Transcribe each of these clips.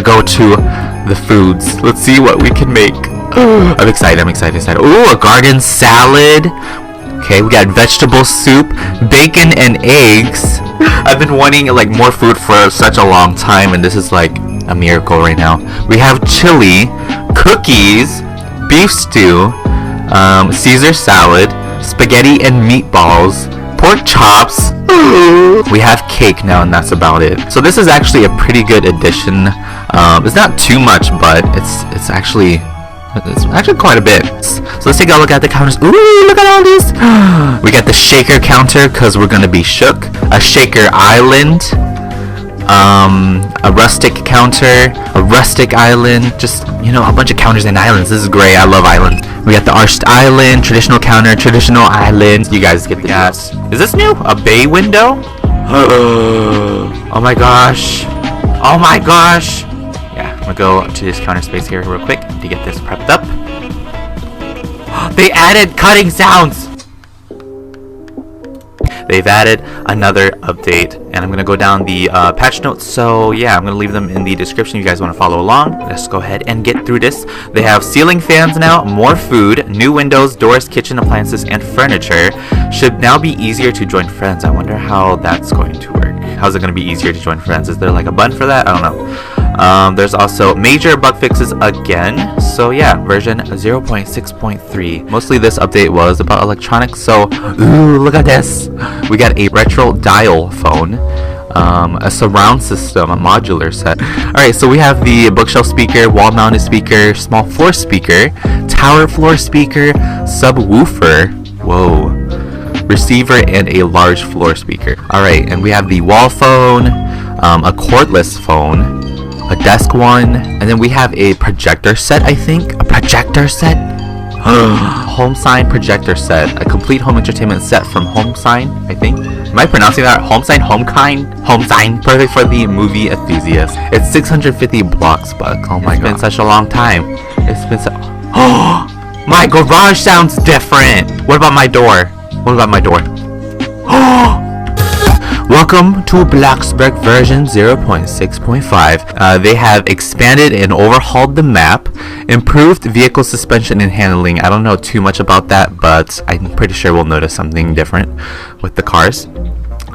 gonna go to the foods. Let's see what we can make. I'm excited. Ooh, a garden salad. Okay, we got vegetable soup, bacon and eggs. I've been wanting like more food for such a long time, and this is like a miracle right now. We have chili, cookies, beef stew, Caesar salad, spaghetti and meatballs, pork chops. We have cake now, and that's about it. So this is actually a pretty good addition. It's not too much, but it's actually quite a bit. So let's take a look at the counters. Ooh, look at all these. We got the shaker counter because we're gonna be shook. A shaker island. A rustic counter, a rustic island, just, you know, a bunch of counters and islands. This is great. I love islands. We got the arched island, traditional counter, traditional island. You guys get the gas. Is this new? A bay window? Oh my gosh. Oh my gosh. Yeah, I'm gonna go to this counter space here real quick to get this prepped up. They added cutting sounds. They've added another update, and I'm gonna go down the patch notes. So yeah, I'm gonna leave them in the description if you guys want to follow along. Let's go ahead and get through this. They have ceiling fans now, more food, new windows, doors, kitchen appliances, and furniture. Should now be easier to join friends. I wonder how that's going to work. How's it gonna be easier to join friends? Is there like a button for that? I don't know. There's also major bug fixes again. So yeah, version 0.6.3. Mostly this update was about electronics. So ooh, look at this. We got a retro dial phone, a surround system, a modular set. Alright, so we have the bookshelf speaker, wall mounted speaker, small floor speaker, tower floor speaker, subwoofer, whoa, receiver, and a large floor speaker. Alright, and we have the wall phone, a cordless phone, a desk one, and then we have a projector set, I think. A projector set? Home sign projector set. A complete home entertainment set from Home Sign, I think. Am I pronouncing that? Home sign? Home sign. Perfect for the movie enthusiast. It's 650 Bloxburg. Oh my god. It's been such a long time. It's been so... Oh! My garage sounds different! What about my door? Welcome to Bloxburg version 0.6.5. They have expanded and overhauled the map, improved vehicle suspension and handling. I don't know too much about that, but I'm pretty sure we'll notice something different with the cars.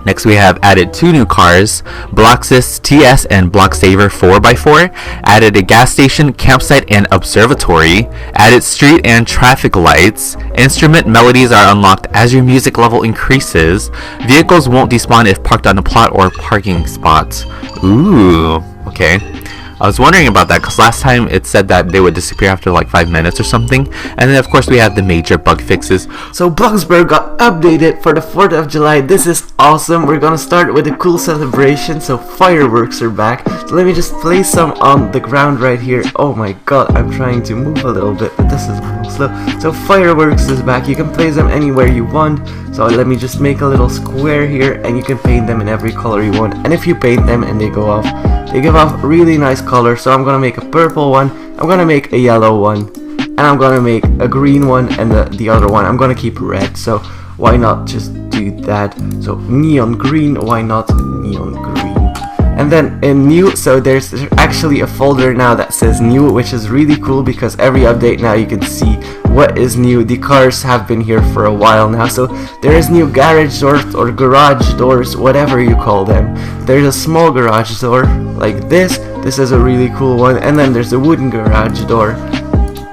Next, we have added 2 new cars, Bloxus TS and Bloxsaver 4x4, added a gas station, campsite, and observatory, added street and traffic lights, instrument melodies are unlocked as your music level increases, vehicles won't despawn if parked on a plot or parking spots. Ooh, okay. I was wondering about that because last time it said that they would disappear after like 5 minutes or something. And then of course we have the major bug fixes. So Bloxburg got updated for the 4th of July. This is awesome. We're gonna start with a cool celebration. So fireworks are back. So let me just place some on the ground right here. Oh my god, I'm trying to move a little bit, but this is a little slow. So fireworks is back. You can place them anywhere you want. So let me just make a little square here, and you can paint them in every color you want. And if you paint them and they go off, they give off really nice color. So I'm gonna make a purple one, I'm gonna make a yellow one, and I'm gonna make a green one, and the other one I'm gonna keep red. So why not just do that? So neon green, why not neon green? And then in new, so there's actually a folder now that says new, which is really cool because every update now you can see what is new. The cars have been here for a while now, so there is new garage doors or garage doors, whatever you call them. There's a small garage door like this. This is a really cool one. And then there's a wooden garage door.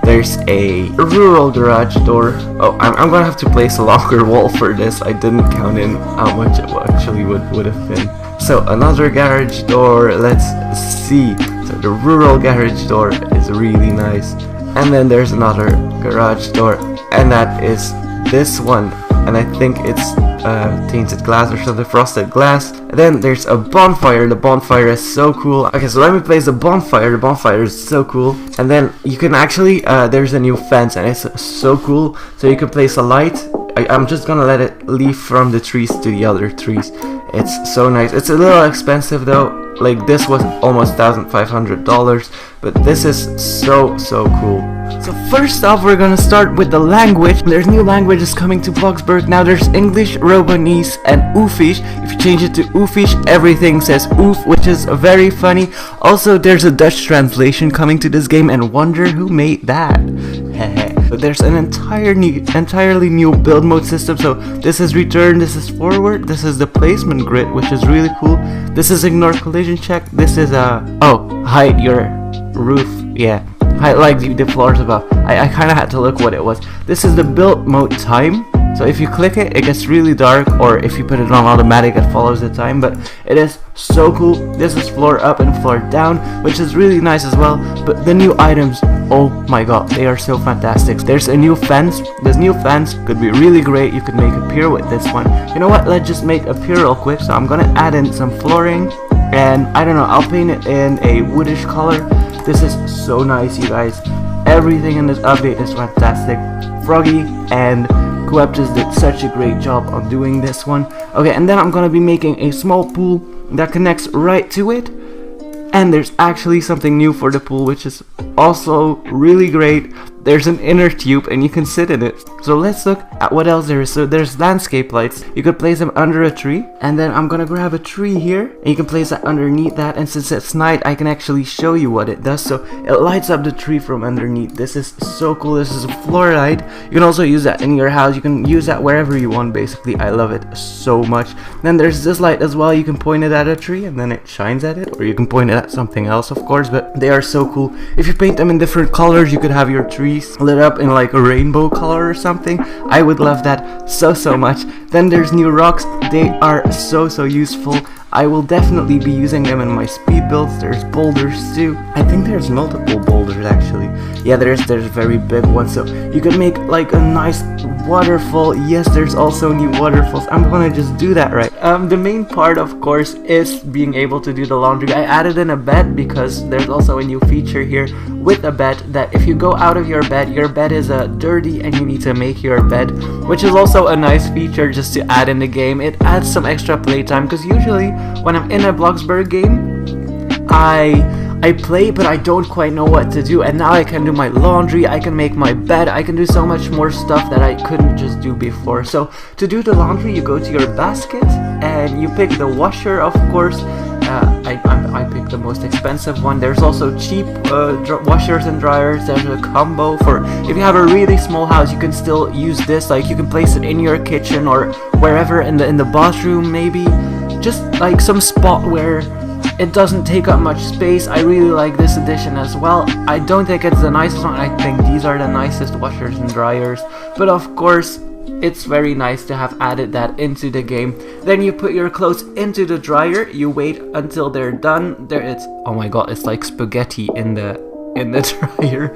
There's a rural garage door. Oh, I'm gonna have to place a longer wall for this. I didn't count in how much it actually would have been. So another garage door, let's see. So the rural garage door is really nice. And then there's another garage door, and that is this one. And I think it's tainted glass or something, frosted glass. And then there's a bonfire. The bonfire is so cool. Okay, so let me place the bonfire. The bonfire is so cool. And then you can actually, there's a new fence, and it's so cool. So you can place a light. I'm just gonna let it leave from the trees to the other trees. It's so nice. It's a little expensive though. Like this was almost $1,500, but this is so cool. So first off, we're gonna start with the language. There's new languages coming to Bloxburg. Now there's English, Romanese, and Oofish. If you change it to Oofish, everything says Oof, which is very funny. Also, there's a Dutch translation coming to this game, and wonder who made that. There's an entirely new build mode system. So this is return, this is forward, this is the placement grid, which is really cool. This is ignore collision check. This is hide your roof. Yeah. Like the floors above. I kind of had to look what it was. This is the build mode time. So if you click it, it gets really dark, or if you put it on automatic, it follows the time. But it is so cool. This is floor up and floor down, which is really nice as well. But the new items, oh my god, they are so fantastic. There's a new fence. This new fence could be really great. You could make a pier with this one. You know what? Let's just make a pier real quick. So I'm gonna add in some flooring, and I don't know, I'll paint it in a woodish color. This is so nice, you guys. Everything in this update is fantastic. Froggy and Coeptus did such a great job on doing this one. Okay, and then I'm gonna be making a small pool that connects right to it. And there's actually something new for the pool, which is also really great. There's an inner tube and you can sit in it. So let's look at what else there is. So there's landscape lights. You could place them under a tree, and then I'm gonna grab a tree here and you can place that underneath that. And since it's night, I can actually show you what it does. So it lights up the tree from underneath. This is so cool. This is a floor light. You can also use that in your house. You can use that wherever you want, basically. I love it so much. Then there's this light as well. You can point it at a tree and then it shines at it, or you can point it at something else, of course, but they are so cool. If you paint them in different colors, you could have your trees lit up in like a rainbow color or something. I would love that so much. Then there's new rocks. They are so useful. I will definitely be using them in my speed builds. There's boulders too. I think there's multiple boulders actually. Yeah, there's very big ones, so you could make like a nice waterfall. Yes, there's also new waterfalls. I'm gonna just do that right. The main part, of course, is being able to do the laundry. I added in a bed because there's also a new feature here with a bed that if you go out of your bed is dirty and you need to make your bed, which is also a nice feature just to add in the game. It adds some extra playtime, because usually when I'm in a Bloxburg game, I play, but I don't quite know what to do, and now I can do my laundry, I can make my bed, I can do so much more stuff that I couldn't just do before. So to do the laundry, you go to your basket and you pick the washer, of course. I picked the most expensive one. There's also cheap washers and dryers. There's a combo for if you have a really small house, you can still use this. Like you can place it in your kitchen or wherever in the bathroom, maybe just like some spot where it doesn't take up much space. I really like this edition as well. I don't think it's the nicest one. I think these are the nicest washers and dryers, but of course it's very nice to have added that into the game. Then you put your clothes into the dryer, you wait until they're done. There it's, oh my god, it's like spaghetti in the dryer.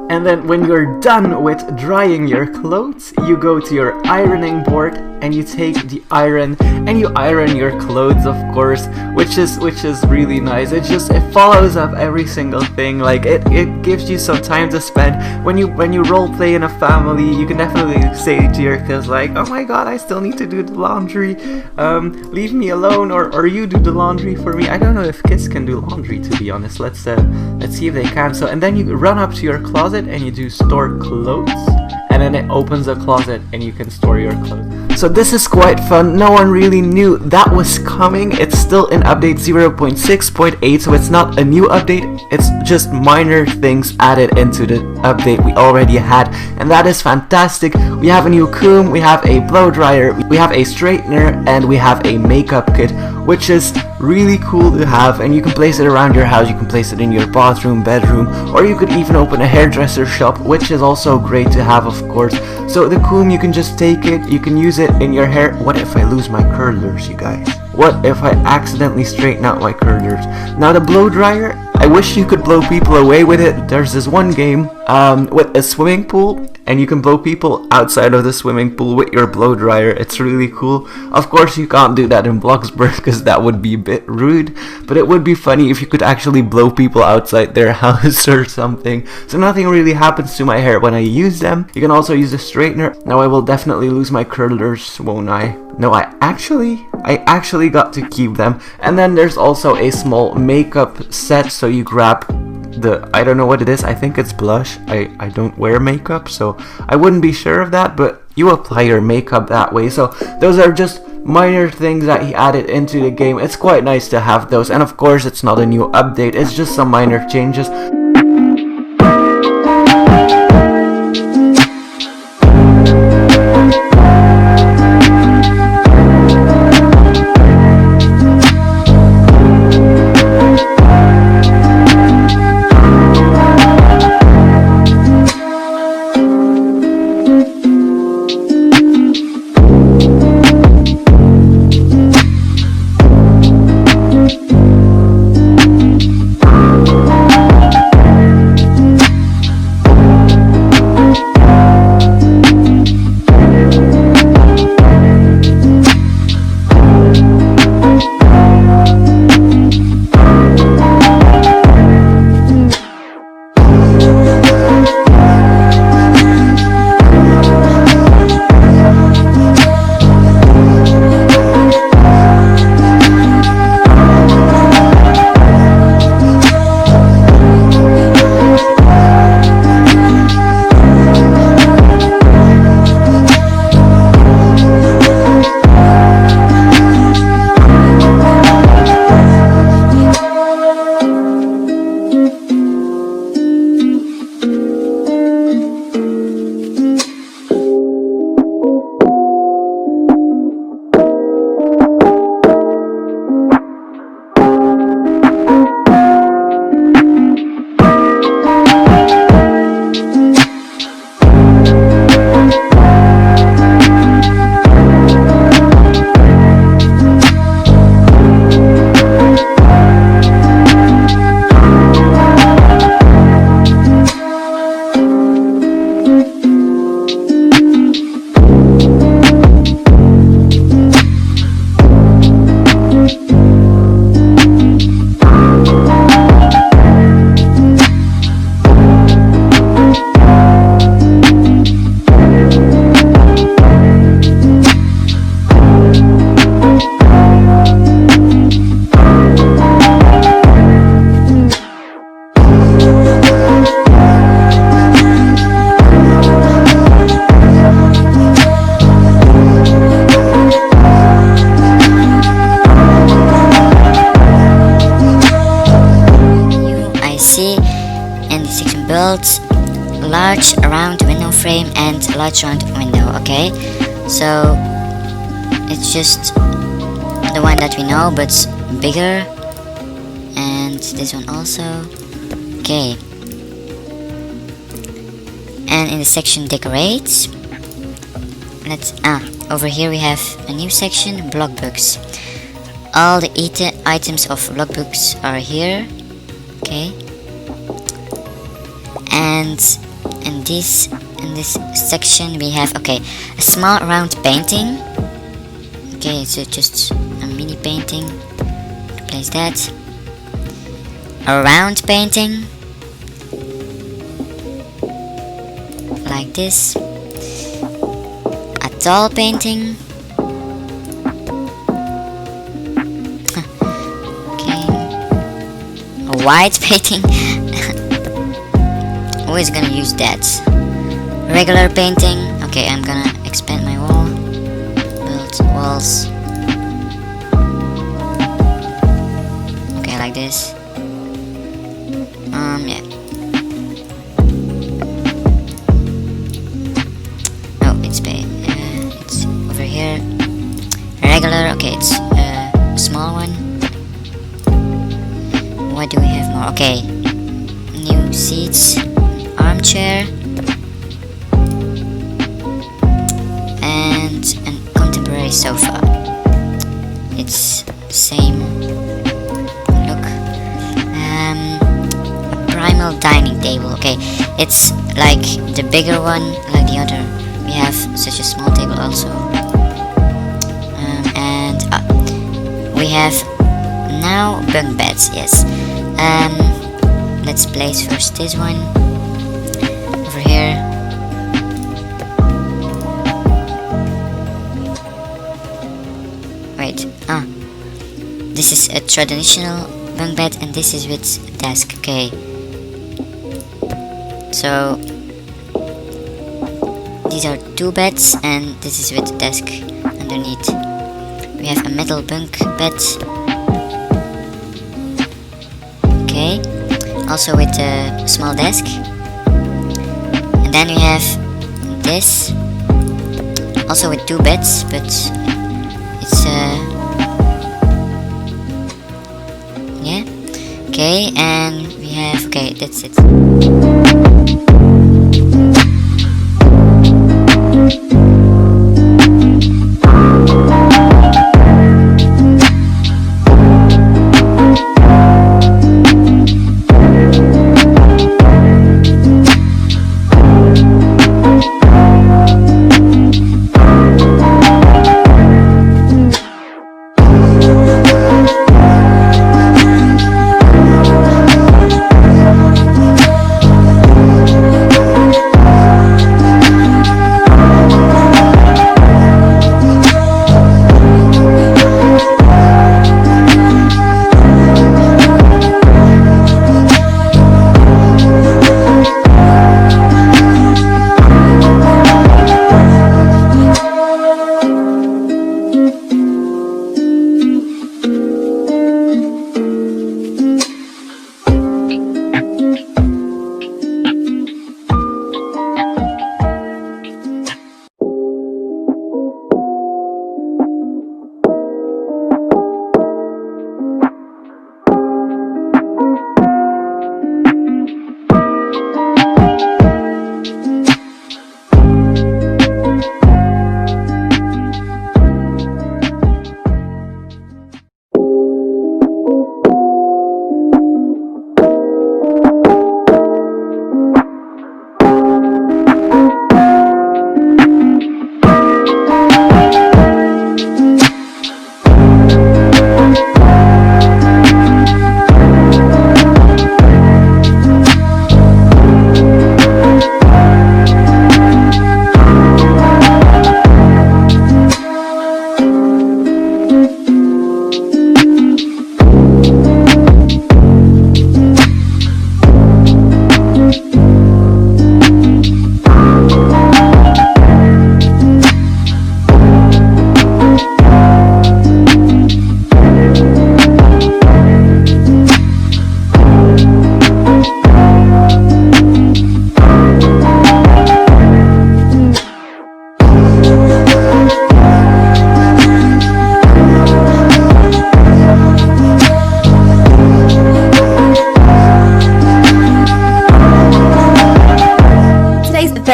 And then when you're done with drying your clothes, you go to your ironing board and you take the iron and you iron your clothes, of course, which is really nice. It follows up every single thing. Like it gives you some time to spend when you role play in a family. You can definitely say to your kids like, oh my god, I still need to do the laundry, leave me alone, or you do the laundry for me. I don't know if kids can do laundry, to be honest. Let's see if they can. So and then you run up to your closet and you do store clothes, and then it opens a closet and you can store your clothes. So this is quite fun. No one really knew that was coming. It's still in update 0.6.8, so it's not a new update. It's just minor things added into the update we already had, and that is fantastic. We have a new comb, we have a blow dryer, we have a straightener, and we have a makeup kit, which is really cool to have. And you can place it around your house. You can place it in your bathroom, bedroom, or you could even open a hairdresser shop, which is also great to have, of course. So the comb, you can just take it, you can use it in your hair. What if I lose my curlers, you guys? What if I accidentally straighten out my curlers? Now the blow dryer, I wish you could blow people away with it. There's this one game with a swimming pool, and you can blow people outside of the swimming pool with your blow dryer. It's really cool. Of course you can't do that in Bloxburg because that would be a bit rude, but it would be funny if you could actually blow people outside their house or something. So nothing really happens to my hair when I use them. You can also use a straightener. Now I will definitely lose my curlers, won't I? No, I actually got to keep them. And then there's also a small makeup set, so you grab I don't know what it is. I think it's blush. I don't wear makeup, so I wouldn't be sure of that, but you apply your makeup that way. So those are just minor things that he added into the game. It's quite nice to have those, and of course it's not a new update, it's just some minor changes. Large round window frame and large round window. Okay, so it's just the one that we know but bigger, and this one also. Okay, and in the section decorate, let's over here we have a new section, block books. All the items of block books are here. Okay, and in this section we have a small round painting. Okay, so just a mini painting, place that. A round painting like this, a tall painting. Okay, a wide painting. Always gonna use that. Regular painting. Okay, I'm gonna expand my wall. Build walls. Okay, like this. Yeah. Oh, it's over here. Regular. Okay, it's a small one. What do we have more? Okay, new seats. Armchair and a contemporary sofa. It's the same look. A primal dining table. Okay, it's like the bigger one, like the other. We have such a small table also, and we have now bunk beds. Yes. Let's place first this one. Here. Wait, this is a traditional bunk bed and this is with desk. Okay, So these are 2 beds, and this is with the desk underneath. We have a metal bunk bed. Okay, also with a small desk. And then we have this, also with 2 beds, but it's yeah. Okay, and we have, okay, that's it.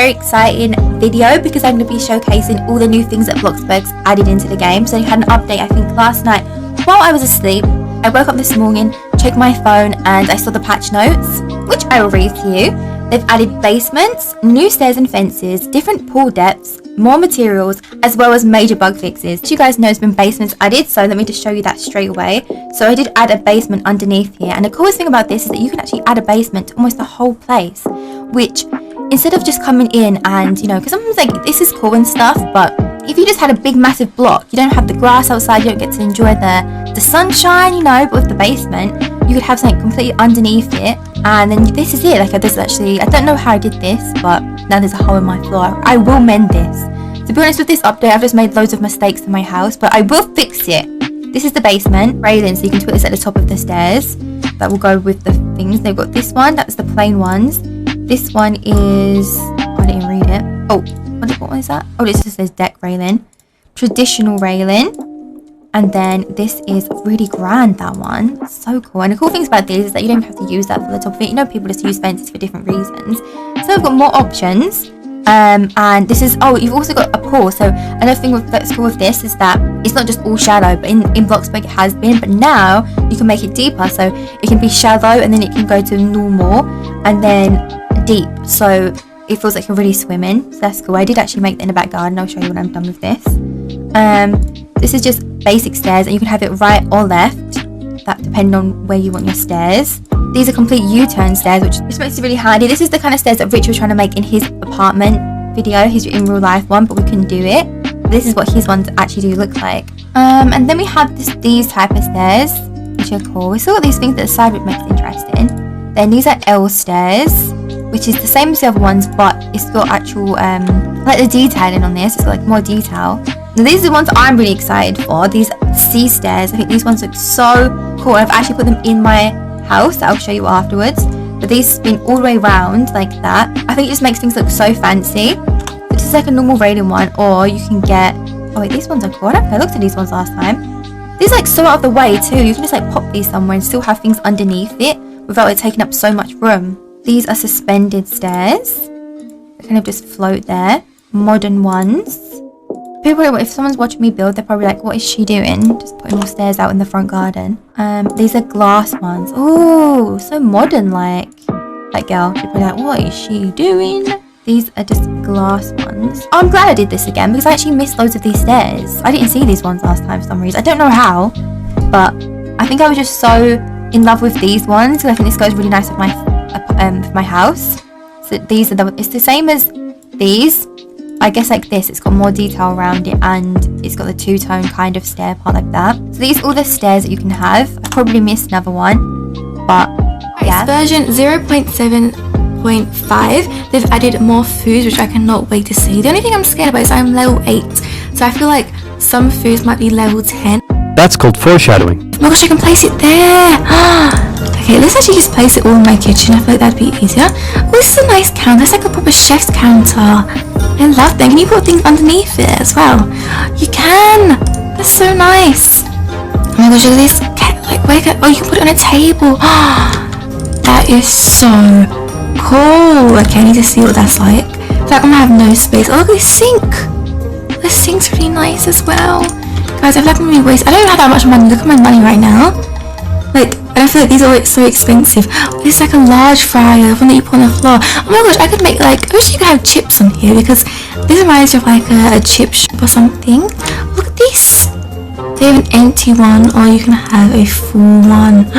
very exciting video because I'm going to be showcasing all the new things that Bloxburg's added into the game. So I had an update, I think, last night while I was asleep. I woke up this morning, checked my phone, and I saw the patch notes, which I will read to you. They've added basements, new stairs and fences, different pool depths, more materials, as well as major bug fixes. As you guys know, there's been basements added, so let me just show you that straight away. So I did add a basement underneath here, and the coolest thing about this is that you can actually add a basement to almost the whole place, which instead of just coming in and, you know, because sometimes like this is cool and stuff, but if you just had a big massive block, you don't have the grass outside, you don't get to enjoy the sunshine, you know. But with the basement, you could have something completely underneath it, and then this is it. Like, this actually, I don't know how I did this, but now there's a hole in my floor. I will mend this. To be honest with this update, I've just made loads of mistakes in my house, but I will fix it. This is the basement railing, so you can put this at the top of the stairs. That will go with the things. They've got this one, that's the plain ones. This one is, I didn't even read it. Oh, what is that? Oh, this just says deck railing. Traditional railing. And then this is really grand, that one. So cool. And the cool things about this is that you don't have to use that for the top of it. You know, people just use fences for different reasons. So we've got more options. And this is, oh, you've also got a pool. So another thing that's cool with this is that it's not just all shallow, but in Bloxburg it has been, but now you can make it deeper. So it can be shallow and then it can go to normal and then deep. So it feels like you're really swimming. So that's cool. I did actually make that in the back garden. I'll show you when I'm done with this. This is just basic stairs, and you can have it right or left, that depending on where you want your stairs. These are complete U-turn stairs, which makes it really handy. This is the kind of stairs that Rich was trying to make in his apartment video, his in real life one, but we couldn't do it. This is what his ones actually do look like. And then we have these type of stairs, which are cool. We still got these things that the side which makes it interesting. Then these are L stairs. which is the same as the other ones, but it's got actual like the detailing on this. It's got like more detail. Now these are the ones I'm really excited for. These sea stairs. I think these ones look so cool. I've actually put them in my house. I'll show you afterwards. But these spin all the way around like that. I think it just makes things look so fancy. This is like a normal railing one, or you can get. Oh wait, these ones are cool. I don't think I looked at these ones last time. These are like so out of the way too. You can just like pop these somewhere and still have things underneath it without it taking up so much room. These are suspended stairs. They kind of just float there. Modern ones. People, if someone's watching me build, they're probably like, what is she doing? Just putting more stairs out in the front garden. These are glass ones. Oh, so modern like. That girl, she'd be like, what is she doing? These are just glass ones. Oh, I'm glad I did this again because I actually missed loads of these stairs. I didn't see these ones last time for some reason. I don't know how, but I think I was just so in love with these ones because I think this goes really nice with my house. So these are it's the same as these. I guess like this, it's got more detail around it and it's got the two-tone kind of stair part like that. So these are all the stairs that you can have. I probably missed another one, but yeah. It's version 0.7.5. They've added more foods, which I cannot wait to see. The only thing I'm scared about is I'm level 8, so I feel like some foods might be level 10. That's called foreshadowing. Oh my gosh, I can place it there. Okay, let's actually just place it all in my kitchen. I feel like that'd be easier. Oh, this is a nice counter. It's like a proper chef's counter. I love that. Can you put things underneath it as well? You can. That's so nice. Oh my gosh, look at this. Oh, you can put it on a table. That is so cool. Okay, I need to see what that's like. I feel like I'm gonna have no space. Oh, look at this sink. This sink's really nice as well. Guys, I feel like I'm gonna be wasting. I don't have that much money. Look at my money right now. Like, I don't feel like these are so expensive. This is like a large fryer, one that you put on the floor. Oh my gosh, I could make like, I wish you could have chips on here because this reminds me of like a chip shop or something. Look at this. They have an empty one, or you can have a full one.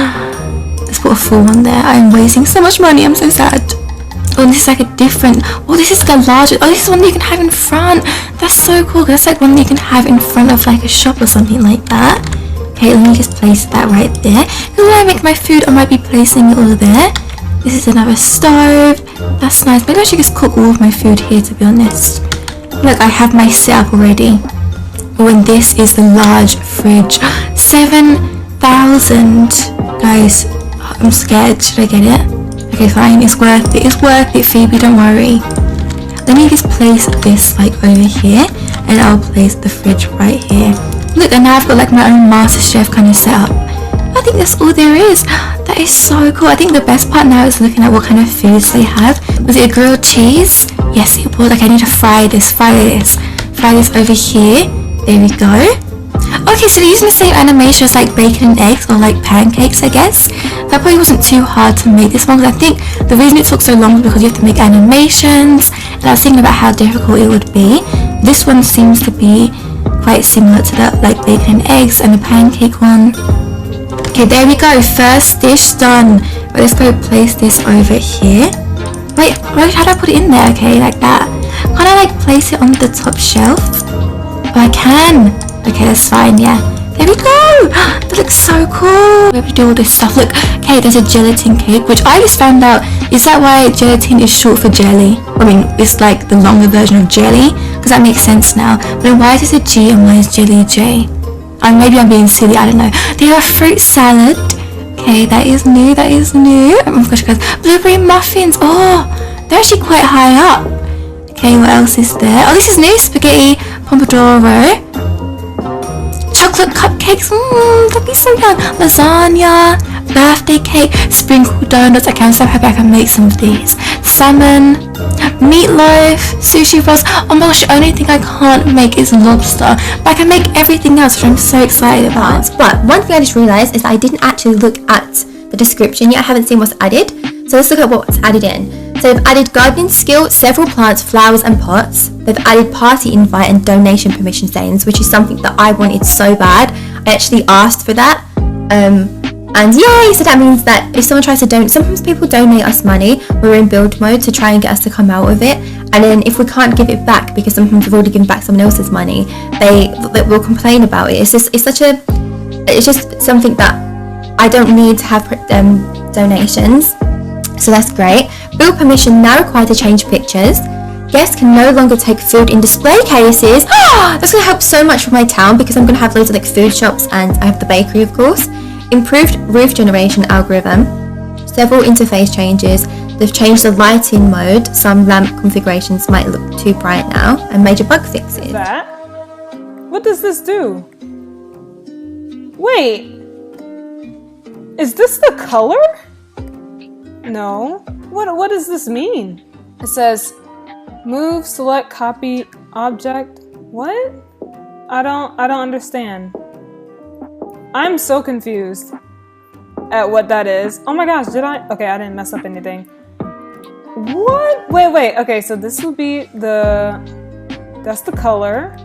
Let's put a full one there. I'm wasting so much money. I'm so sad. Oh, and this is like a different. Oh, this is like a larger. Oh, this is one that you can have in front. That's so cool. That's like one that you can have in front of like a shop or something like that. Okay, let me just place that right there. Because when I make my food, I might be placing it all there. This is another stove. That's nice. Maybe I should just cook all of my food here, to be honest. Look, I have my setup already. Oh, and this is the large fridge. 7,000. Guys, I'm scared. Should I get it? Okay, fine. It's worth it. It's worth it, Phoebe. Don't worry. Let me just place this like over here, and I'll place the fridge right here. Look, and now I've got like my own MasterChef kind of setup. I think that's all there is. That is so cool. I think the best part now is looking at what kind of foods they have. Was it a grilled cheese? Yes, it was. Like, I need to fry this over here. There we go. Okay, so they're using the same animation as like bacon and eggs, or like pancakes, I guess. That probably wasn't too hard to make this one, because I think the reason it took so long is because you have to make animations, and I was thinking about how difficult it would be. This one seems to be quite similar to that, like bacon and eggs and the pancake one. Okay, there we go. First dish done. But let's go place this over here. Wait, how do I put it in there? Okay, like that. Can't I like place it on the top shelf? Oh, I can. Okay, that's fine, yeah. There we go. That looks so cool. We have to do all this stuff. Look, okay, there's a gelatin cake, which I just found out. Is that why gelatin is short for jelly? I mean, it's like the longer version of jelly, because that makes sense now. But then why is this a G and why is jelly a J? Maybe I'm being silly, I don't know. They have a fruit salad. Okay, that is new, Oh my gosh, guys. Blueberry muffins. Oh, they're actually quite high up. Okay, what else is there? Oh, this is new. Spaghetti pomodoro. Chocolate cupcakes. That'd be so yum. Lasagna. Birthday cake. Sprinkled donuts. Okay, I'm so happy I can make some of these. Salmon. Meatloaf. Sushi rolls. Oh my gosh, the only thing I can't make is lobster. But I can make everything else, which I'm so excited about. But one thing I just realised is that I didn't actually look at the description yet. I haven't seen what's added. So let's look at what's added in. So they've added gardening skill, several plants, flowers and pots. They've added party invite and donation permission settings, which is something that I wanted so bad. I actually asked for that. And yay! So that means that if someone tries to donate, sometimes people donate us money. We're in build mode to try and get us to come out of it. And then if we can't give it back, because sometimes we've already given back someone else's money, they will complain about it. It's just something that I don't need to have donations. So that's great. Build permission now required to change pictures. Guests can no longer take food in display cases. That's going to help so much for my town because I'm going to have loads of like food shops and I have the bakery, of course. Improved roof generation algorithm. Several interface changes. They've changed the lighting mode. Some lamp configurations might look too bright now. And major bug fixes. That? What does this do? Wait. Is this the color? No. What does this mean? It says move, select, copy, object. What? I don't understand. I'm so confused at what that is. Oh my gosh, okay, I didn't mess up anything. What? Wait. Okay, so this will be that's the color.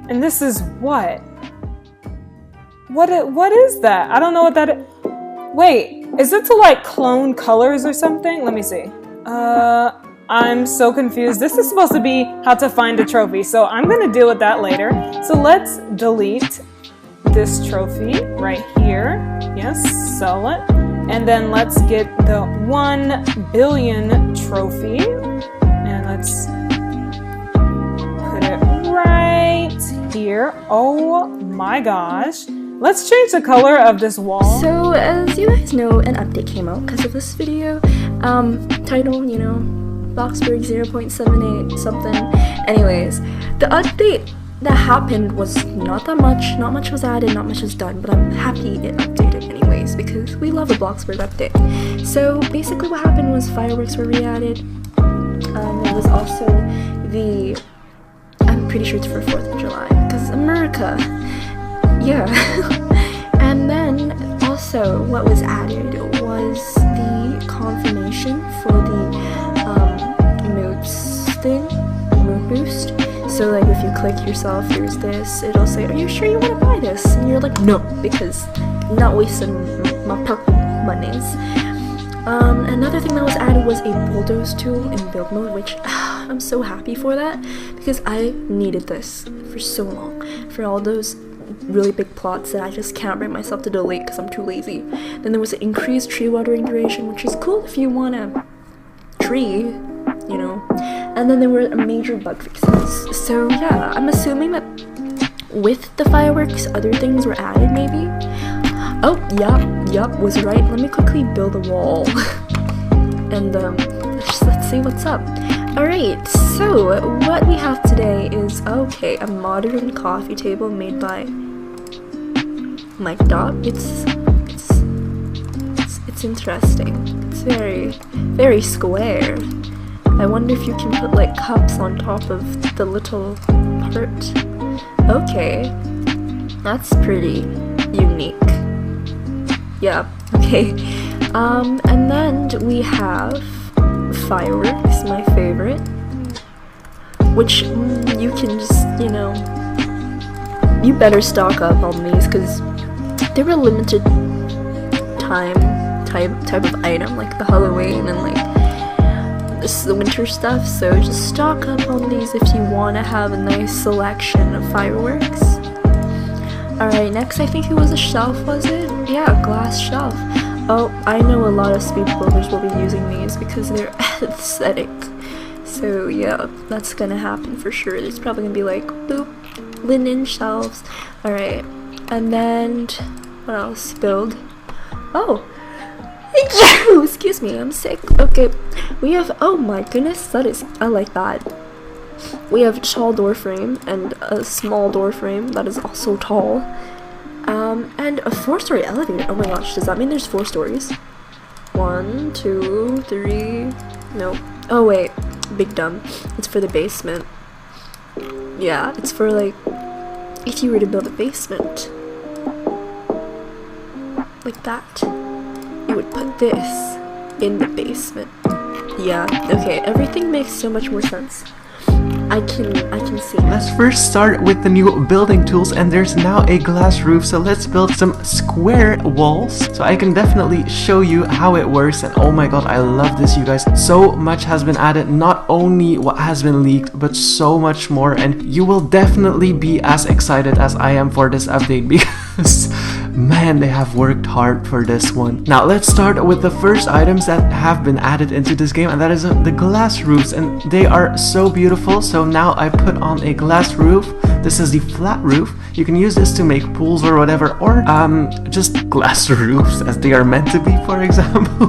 And this is what? What is that? I don't know what that is. Wait, is it to like clone colors or something? Let me see. I'm so confused. This is supposed to be how to find a trophy, so I'm gonna deal with that later. So let's delete this trophy right here. Yes, sell it. And then let's get the 1 billion trophy. And let's put it right here. Oh my gosh. Let's change the color of this wall. So as you guys know, an update came out because of this video. Title, you know, Bloxburg 0.78 something. Anyways, the update that happened was not that much. Not much was added, not much was done, but I'm happy it updated anyways because we love a Bloxburg update. So basically what happened was fireworks were re-added. There was also I'm pretty sure it's for 4th of July because America. Yeah. And then also what was added was the confirmation for the mood boost. So like if you click yourself, there's this, it'll say, are you sure you want to buy this? And you're like, no, because I'm not wasting my purple monies. Another thing that was added was a bulldoze tool in build mode, which I'm so happy for that because I needed this for so long, for all those really big plots that I just can't bring myself to delete because I'm too lazy. Then there was an increased tree watering duration, which is cool if you want a tree, you know. And then there were major bug fixes. So yeah, I'm assuming that with the fireworks, other things were added maybe. Oh, yup, was right. Let me quickly build a wall. And let's see what's up. Alright, so what we have today is, okay, a modern coffee table made by Mike Dot. It's interesting. It's very square. I wonder if you can put like cups on top of the little part. Okay, that's pretty unique. Yeah, okay. And then we have fireworks, my favorite, which you can just, you know, you better stock up on these because they're a limited type of item, like the Halloween and like this is the winter stuff, so just stock up on these if you want to have a nice selection of fireworks. Alright, next I think it was a shelf, was it? Yeah, a glass shelf. Oh, I know a lot of speed builders will be using these because they're aesthetic. So yeah, that's gonna happen for sure. There's probably gonna be like, boop, linen shelves. Alright, and then, what else? Build. Oh! Excuse me, I'm sick. Okay, we have, oh my goodness, I like that. We have a tall door frame and a small door frame that is also tall. And a 4-story elevator. Oh my gosh, does that mean there's 4 stories? 1, 2, 3, no. Oh wait, big dumb. It's for the basement. Yeah, it's for like, if you were to build a basement. Like that. You would put this in the basement. Yeah, okay, everything makes so much more sense. I can see. Let's first start with the new building tools, and there's now a glass roof, so let's build some square walls. So I can definitely show you how it works, and oh my god, I love this, you guys. So much has been added, not only what has been leaked, but so much more, and you will definitely be as excited as I am for this update because Man, they have worked hard for this one. Now let's start with the first items that have been added into this game, and that is the glass roofs, and they are so beautiful. So now I put on a glass roof. This is the flat roof. You can use this to make pools or whatever, or just glass roofs as they are meant to be, for example.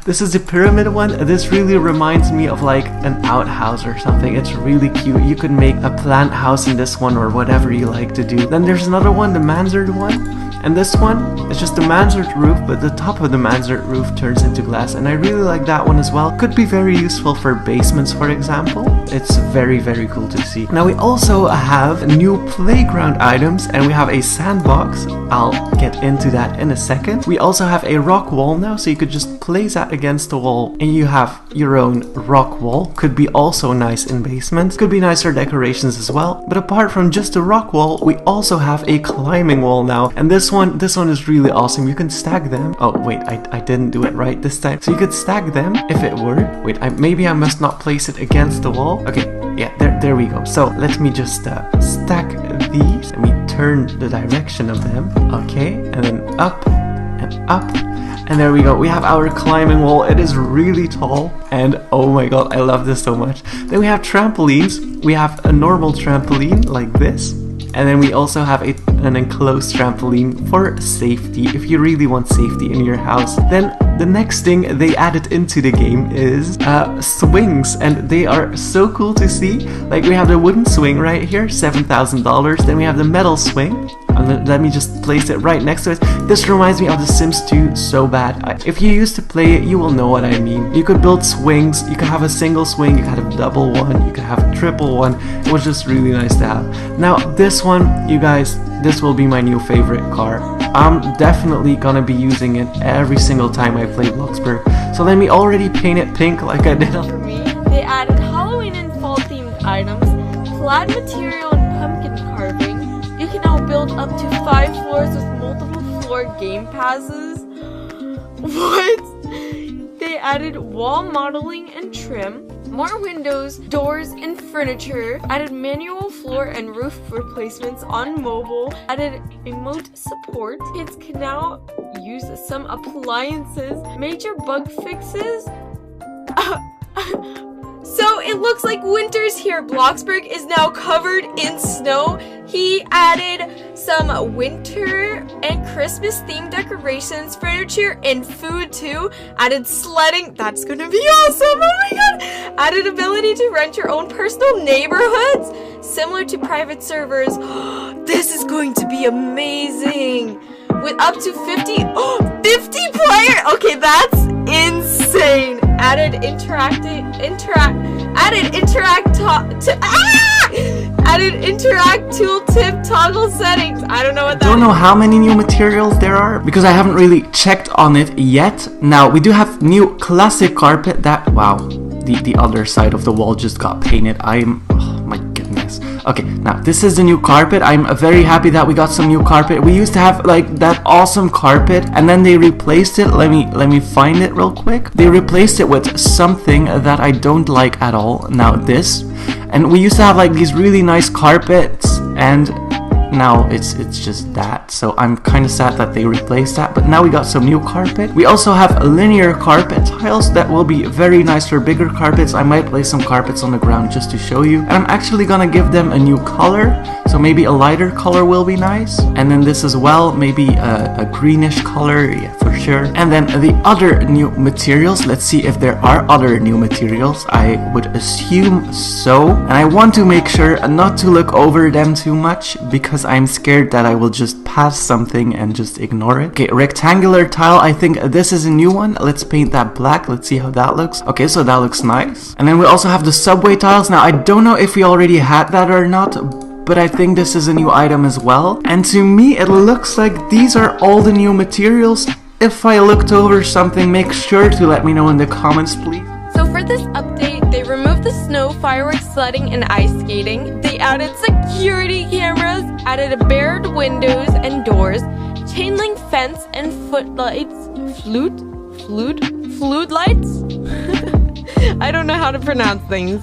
This is the pyramid one. This really reminds me of like an outhouse or something. It's really cute. You could make a plant house in this one or whatever you like to do. Then there's another one, the mansard one. And this one is just a mansard roof, but the top of the mansard roof turns into glass, and I really like that one as well. Could be very useful for basements, for example. It's very, very cool to see. Now we also have new playground items, and we have a sandbox. I'll get into that in a second. We also have a rock wall now, so you could just place that against the wall, and you have your own rock wall. Could be also nice in basements. Could be nicer decorations as well. But apart from just a rock wall, we also have a climbing wall now, and this one is really awesome. You can stack them. Oh wait, I didn't do it right this time. So you could stack them if it were. Wait, maybe I must not place it against the wall. Okay, yeah, there we go. So let me just stack these. Let me turn the direction of them. Okay, and then up and up. And there we go. We have our climbing wall. It is really tall, and oh my god, I love this so much. Then we have trampolines. We have a normal trampoline like this. And then we also have an enclosed trampoline for safety, if you really want safety in your house. Then the next thing they added into the game is swings, and they are so cool to see. Like we have the wooden swing right here, $7,000. Then we have the metal swing. And let me just place it right next to it. This reminds me of The Sims 2 so bad. If you used to play it, you will know what I mean. You could build swings. You could have a single swing. You could have a double one. You could have a triple one. It was just really nice to have. Now this one, you guys, this will be my new favorite car. I'm definitely gonna be using it every single time I play Bloxburg. So let me already paint it pink like I did. For me, they added Halloween and fall themed items, flat material and pumpkin carving. You can now build up to 5 floors with multiple floor game passes. What? They added wall modeling and trim, more windows, doors, and furniture, added manual floor and roof replacements on mobile, added emote support. Kids can now use some appliances, major bug fixes. So it looks like winter's here. Bloxburg is now covered in snow. He added some winter and Christmas themed decorations, furniture, and food too. Added sledding. That's gonna be awesome. Oh my god. Added ability to rent your own personal neighborhoods, similar to private servers. This is going to be amazing. With up to 50 players. Okay, that's insane. Added interact tooltip toggle settings. I don't know what that is. I don't know how many new materials there are because I haven't really checked on it yet. Now we do have new classic carpet. That wow, the other side of the wall just got painted. Oh my goodness. Okay, now this is the new carpet. I'm very happy that we got some new carpet. We used to have like that awesome carpet, and then they replaced it. Let me find it real quick. They replaced it with something that I don't like at all. Now this, and we used to have like these really nice carpets, and now it's just that. So I'm kind of sad that they replaced that, but now we got some new carpet. We also have linear carpet tiles that will be very nice for bigger carpets. I might place some carpets on the ground just to show you, and I'm actually gonna give them a new color, so maybe a lighter color will be nice. And then this as well, maybe a greenish color, yeah, for sure. And then the other new materials, let's see if there are other new materials. I would assume so, and I want to make sure not to look over them too much because I'm scared that I will just pass something and just ignore it. Okay, rectangular tile, I think this is a new one. Let's paint that black. Let's see how that looks. Okay, so that looks nice. And then we also have the subway tiles. Now I don't know if we already had that or not, but I think this is a new item as well. And to me it looks like these are all the new materials. If I looked over something, make sure to let me know in the comments, please. So for this update, they removed the snow, fireworks, sledding, and ice skating. They added security cameras, added barred windows and doors, chain link fence and footlights, flute lights? I don't know how to pronounce things.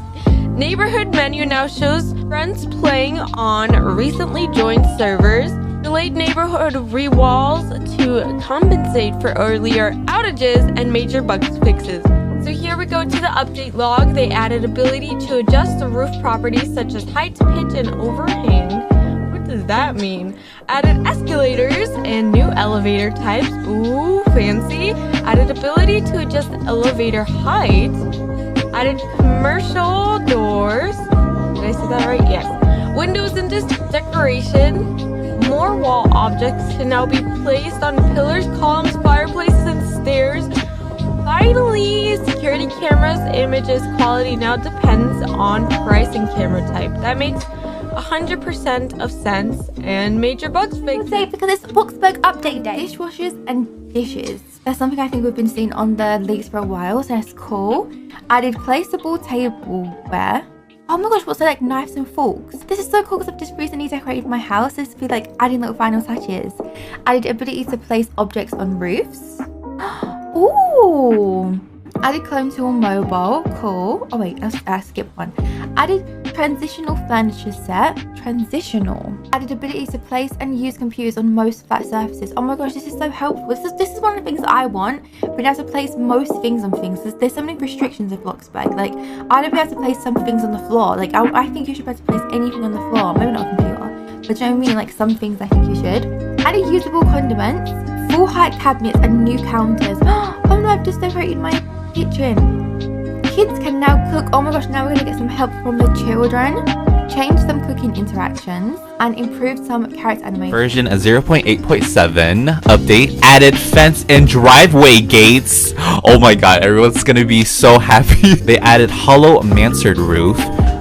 Neighborhood menu now shows friends playing on recently joined servers. displayed neighborhood rewalls to compensate for earlier outages and major bug fixes. So here we go to the update log. They added ability to adjust the roof properties such as height, pitch, and overhang. What does that mean? Added escalators and new elevator types. Ooh, fancy. Added ability to adjust elevator height. Added commercial doors. Did I say that right? Yes. Windows and decoration. More wall objects can now be placed on pillars, columns, fireplaces, and stairs. Finally, security cameras images quality now depends on price and camera type. That makes 100% of sense, and major bugs fixed. Say because it's Bloxburg update day. Dishwashers and dishes. That's something I think we've been seeing on the leaks for a while, so that's cool. Added placeable tableware. Oh my gosh, what's like knives and forks? This is so cool because I've just recently decorated my house. This would be like adding little final touches. Added ability to place objects on roofs. Ooh. Added clone tool mobile. Cool. Oh wait, I skipped one. Added transitional furniture set. Transitional. Added ability to place and use computers on most flat surfaces. Oh my gosh, this is so helpful. This is one of the things that I want. Being able to place most things on things. There's so many restrictions of Bloxburg. Like, I don't be able to place some things on the floor. Like, I think you should be able to place anything on the floor. Maybe not a computer. But do you know what I mean? Like, some things I think you should. Added usable condiments. Full height cabinets and new counters. Oh no, I've just decorated my kitchen. Kids can now cook. Oh my gosh, now we're gonna get some help from the children. Changed some cooking interactions and improved some character animation. Version 0.8.7 update added fence and driveway gates. Oh my god, everyone's gonna be so happy. They added hollow mansard roof.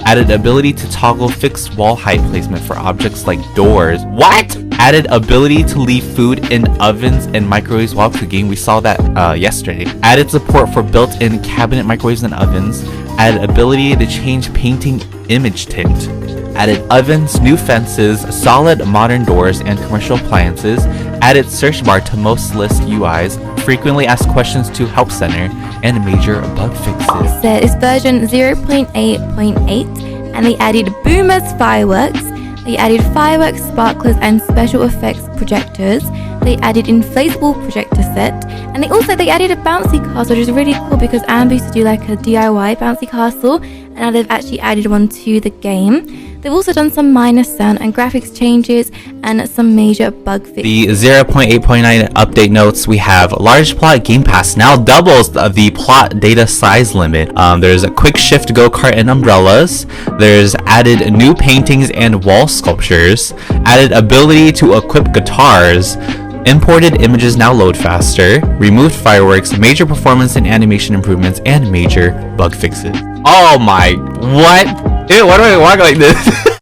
Added ability to toggle fixed wall height placement for objects like doors. What? Added ability to leave food in ovens and microwaves while cooking. We saw that yesterday. Added support for built-in cabinet microwaves and ovens. Added ability to change painting image tint. Added ovens, new fences, solid modern doors, and commercial appliances. Added search bar to most list UIs. Frequently asked questions to help center. And major bug fixes. So it's version 0.8.8 and they added boomers fireworks. They added fireworks, sparklers, and special effects projectors. They added inflatable projector set, and they added a bouncy castle, which is really cool because Amber used to do like a DIY bouncy castle, and now they've actually added one to the game. They've also done some minor sound and graphics changes and some major bug fixes. The 0.8.9 update notes, we have large plot game pass now doubles the plot data size limit. There's a quick shift go-kart and umbrellas. There's added new paintings and wall sculptures. Added ability to equip guitars. Imported images now load faster. Removed fireworks. Major performance and animation improvements and major bug fixes. Oh my, what? Ew, why do I walk like this?